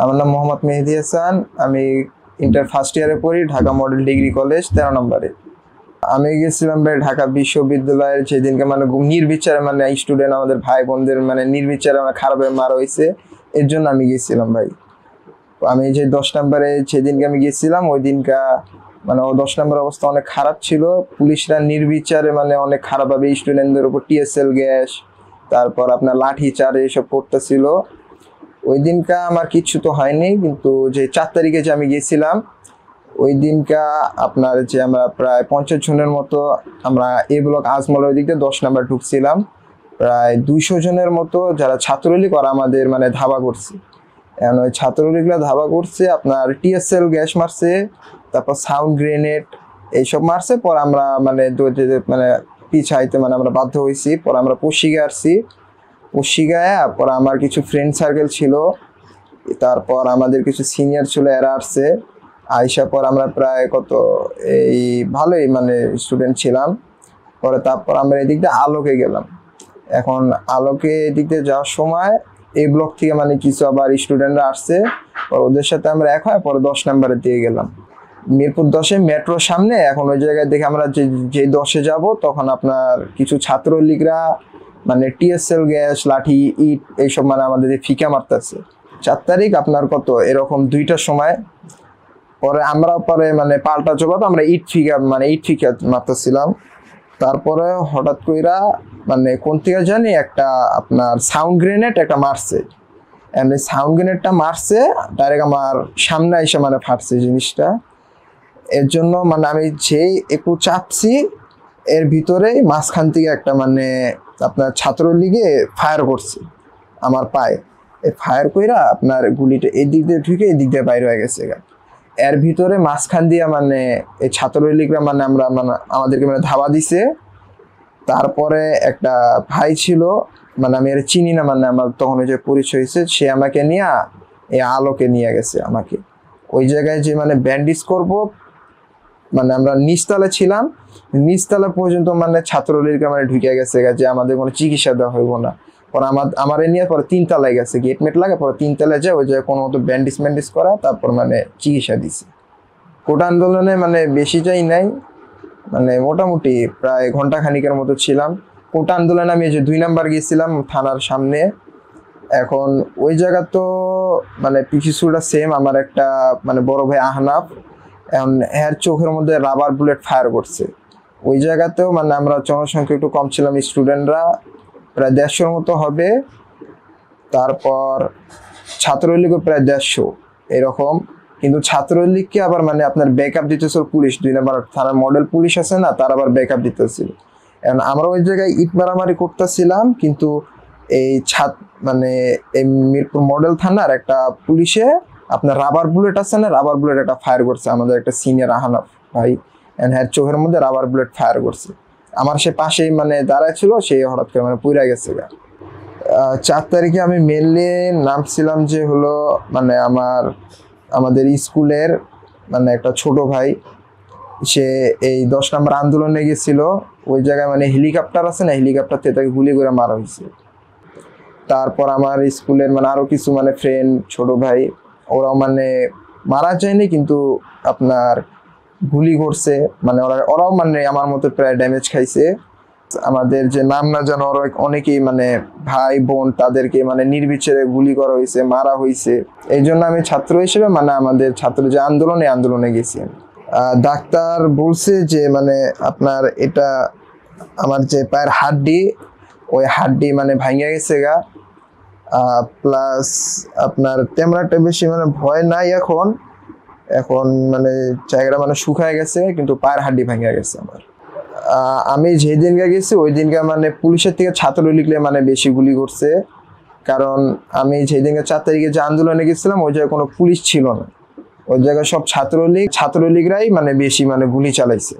আমার নাম মোহাম্মদ মেহেদী হাসান। আমি ইন্টার ফার্স্ট ইয়ারে পড়ি, ঢাকা মডেল ডিগ্রি কলেজ 13 নম্বরে। আমি গেছিলাম ভাই ঢাকা বিশ্ববিদ্যালয়ের যেদিনকে মানে নির্বিচারে মানে স্টুডেন্ট আমাদের ভাই বোনদের মানে নির্বিচারে মানে খারাপভাবে মারা হয়েছে, এর জন্য আমি গেছিলাম ভাই। আমি যে 10 নম্বরে যেদিনকে আমি গেছিলাম ওই দিনকা মানে ও 10 নম্বর অবস্থা অনেক খারাপ ছিল। পুলিশরা নির্বিচারে মানে অনেক খারাপভাবে স্টুডেন্টদের উপর টিএসএল গ্যাস, তারপর আপনার লাঠি চার এসব করতেছিল। ওই দিনকা আমার কিচ্ছু তো হয়নি, কিন্তু যে 4 তারিখে যে আমি গেছিলাম ওই দিনকা আপনার যে আমরা প্রায় 50 জনের মতো আমরা এ ব্লক আজমলের দিক দিয়ে 10 নম্বর ঢুকছিলাম। প্রায় 200 জনের মতো যারা ছাত্রলীগ ওরা আমাদের মানে ধাবা করছে। এখন ওই ছাত্রলীগরা ধাবা করছে, আপনার টিএসএল গ্যাস মারছে, তারপর সাউন্ড গ্রেনেড এইসব মারছে। পর আমরা মানে মানে পিছাইতে মানে আমরা বাধ্য হয়েছি। পর আমরা পশিগায় আসছি। পশিগায় পর আমার কিছু ফ্রেন্ড সার্কেল ছিল, তারপর আমাদের কিছু সিনিয়র ছিল, এরা আসছে। আইসা পর আমরা প্রায় কত এই ভালোই মানে স্টুডেন্ট ছিলাম। পরে তারপর আমরা এদিক দিয়ে আলোকে গেলাম। এখন আলোকে এদিক দিয়ে যাওয়ার সময় এই ব্লক থেকে মানে কিছু আবার স্টুডেন্টরা আসছে, ওদের সাথে আমরা এক হয় পরে 10 নম্বরের দিয়ে গেলাম মিরপুর 10-এ মেট্রোর সামনে। এখন ওই জায়গায় দেখে আমরা যে 10-এ যাব তখন আপনার কিছু ছাত্রলীগরা মানে টিএসএল গ্যাস লাঠি ইট এইসব মানে আমাদের ফিকা মারতেছে। 4 তারিখ আপনার কত এরকম 2টার সময়। পরে আমরা পরে মানে পাল্টা জবাব আমরা ইট ফিকা মারতেছিলাম। তারপরে হঠাৎ কইরা মানে কোন থেকে জানি একটা আপনার সাউন্ড গ্রেনেড একটা মারছে। এমনি সাউন্ড গ্রেনেডটা মারছে ডাইরেক্ট আমার সামনে এসে মানে ফাটছে জিনিসটা। এর জন্য মানে আমি যেই একটু চাপছি এর ভিতরেই মাঝখান থেকে একটা মানে আপনার ছাত্রলীগে ফায়ার করছে আমার পায়ে। এই ফায়ার কইরা আপনার গুলিটা এই দিক দিয়ে ঢুকে এই দিক দিয়ে বাইরে হয়ে গেছে। এর ভিতরে মাঝখান দিয়ে মানে এই ছাত্রলীগরা মানে আমাদেরকে মানে ধাওয়া দিছে। তারপরে একটা ভাই ছিল মানে আমি এর চিনি না, মানে আমার তখন ওই যে পরিচয় হয়েছে, সে আমাকে নিয়ে এই আলোকে নিয়ে গেছে। আমাকে ওই জায়গায় যে মানে ব্যান্ডেজ করব মানে আমরা নিচতলা ছিলাম, নিচতলা পর্যন্ত মানে ছাত্রলীগরা মানে ঢুকে গেছে যে আমাদের কোনো চিকিৎসা দেওয়া হইব না। পরে আমার নিয়ে পরে 3 তলায় গেছে, গেটমেট লাগে, পরে 3 তলায় যায় ওই জায়গায় কোনো মতো ব্যান্ডেজ করা, তারপর মানে চিকিৎসা দিছে। কোটা আন্দোলনে মানে বেশি যাই নাই, মানে মোটামুটি প্রায় ঘন্টা খানিকের মতো ছিলাম। কোটা আন্দোলনে আমি যে 2 নাম্বার গিয়েছিলাম থানার সামনে। এখন ওই জায়গা তো মানে পিছুটা সেম, আমার একটা মানে বড় ভাই আহনাফ, এখন এর চোখের মধ্যে রাবার বুলেট ফায়ার করছে। ওই জায়গাতেও মানে আমরা জনসংখ্যা একটু কম ছিলাম, স্টুডেন্টরা প্রায় 150 মতো হবে। তারপর ছাত্রলীগও প্রায় 150 এরকম। কিন্তু ছাত্রলীগকে আবার মানে আপনার ব্যাকআপ দিতেছিল পুলিশ, 2 নম্বর থানার মডেল পুলিশ আছে না, তার আবার ব্যাকআপ দিতেছিল। এখন আমরা ওই জায়গায় ইট মারামারি করতেছিলাম, কিন্তু এই মানে এই মিরপুর মডেল থানার একটা পুলিশে আপনার রাবার বুলেট আছে না, রাবার বুলেট একটা ফায়ার করছে আমাদের একটা সিনিয়র আহনাফ ভাই। হ্যাঁ চোখের মধ্যে রাবার বুলেট ফায়ার করছে। আমার সে পাশেই মানে দাঁড়ায় ছিল, সে হঠাৎ করে মানে পুইরা গেছে। 4 তারিখে আমি মেনলি নামছিলাম যে হলো মানে আমাদের স্কুলের মানে একটা ছোট ভাই, সে এই 10 নম্বর আন্দোলনে গেছিল। ওই জায়গায় মানে হেলিকপ্টার আছে না, হেলিকপ্টার থেকে তাকে গুলি করে মারা হয়েছে। তারপর আমার স্কুলের মানে আরো কিছু মানে ফ্রেন্ড ছোট ভাই, ওরাও মানে মারা যায়নি কিন্তু আপনার গুলি করছে, মানে ওরাও মানে আমার মতো প্রায় ড্যামেজ খাইছে। আমাদের যে নাম না জানো ওরা অনেকেই মানে ভাই বোন তাদেরকে মানে নির্বিচারে গুলি করা হয়েছে, মারা হয়েছে। এই জন্য আমি ছাত্র হিসেবে মানে আমাদের ছাত্র যে আন্দোলনে গেছি। ডাক্তার বলছে যে মানে আপনার এটা আমার যে পায়ের হাড্ডি, ওই হাড্ডি মানে ভাঙে গেছে গা। প্লাস আপনার তেমনটা বেশি মানে ভয় নাই এখন মানে জায়গাটা মানে শুকায় গেছে, কিন্তু পায়ের হাড্ডি ভাঙে গেছে আমার। আমি যেই দিনকে গেছি ওই দিনকে মানে পুলিশের থেকে ছাত্রলীগলে মানে বেশি গুলি করছে। কারণ আমি যেই দিনকে 4 তারিখে যে আন্দোলনে গেছিলাম ওই জায়গায় কোনো পুলিশ ছিল না, ওই জায়গায় সব ছাত্রলীগরাই মানে বেশি মানে গুলি চালাইছে।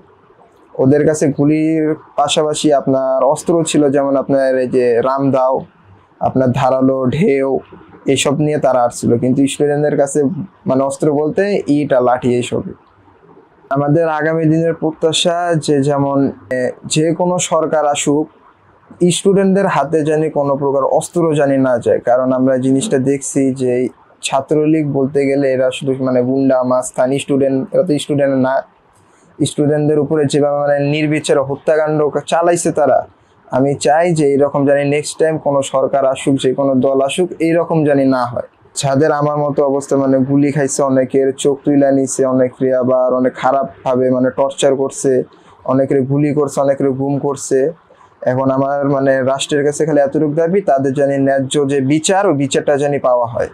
ওদের কাছে গুলির পাশাপাশি আপনার অস্ত্র ছিল, যেমন আপনার এই যে রামদাও, আপনার ধারালো ঢেউ এইসব নিয়ে তারা আসছিল। কিন্তু স্টুডেন্টদের কাছে মানে অস্ত্র বলতে ইট আর লাঠি এইসবই। আমাদের আগামী দিনের প্রত্যাশা যে যেমন যে কোনো সরকার আসুক, স্টুডেন্টদের হাতে জানি কোনো প্রকার অস্ত্র জানি না যায়। কারণ আমরা জিনিসটা দেখছি যে ছাত্রলীগ বলতে গেলে এরা শুধু মানে গুন্ডা মাস্তান স্টুডেন্ট, এরা তো স্টুডেন্ট না। স্টুডেন্টদের উপরে যেভাবে মানে নির্বিচারে হত্যাকাণ্ড চালাইছে তারা, আমি চাই যে এইরকম জানি নেক্সট টাইম কোনো সরকার আসুক, যে কোনো দল আসুক, এইরকম জানি না হয়। যাদের আমার মতো অবস্থা মানে গুলি খাইছে, অনেকের চোখ তুইলা নিছে, অনেকের আবার অনেক খারাপ ভাবে মানে টর্চার করছে, অনেকের গুলি করছে, অনেকের গুম করছে। এখন আমার মানে রাষ্ট্রের কাছে খালি এতটুকু দাবি, তাদের জানি ন্যায্য যে বিচার, ও বিচারটা জানি পাওয়া হয়।